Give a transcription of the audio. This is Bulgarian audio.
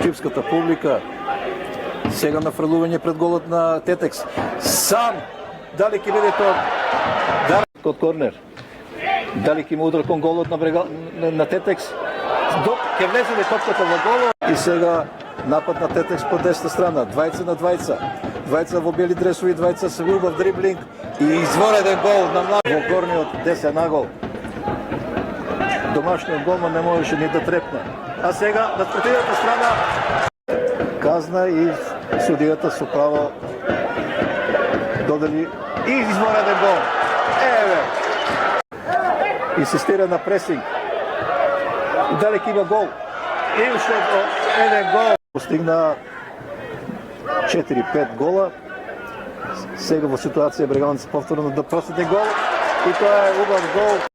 шипската публика. Сега нафрлување пред голот на Тетекс. Сам! Дали ќе биде тоа? Од корнер. Дали ќе има удар кон голот на Тетекс? Ќе влезе ли топката во голот? И сега напад на Тетекс по десна страна. Двајца на двајца. Двајца во бели дресови, двајца со убав дриблинг и извореден гол на млад во горниот десен нагол. Домашниот голман не можеше ни да трепне. А сега на спротивната страна казна и судијата со право додели и извореден гол. Еве! Инсистира на пресинг. Дали ќе има гол? И уште еден гол. Постигна 4-5 гола. Сега во ситуација Брегалница повторно да простите гол. И тоа е убав гол.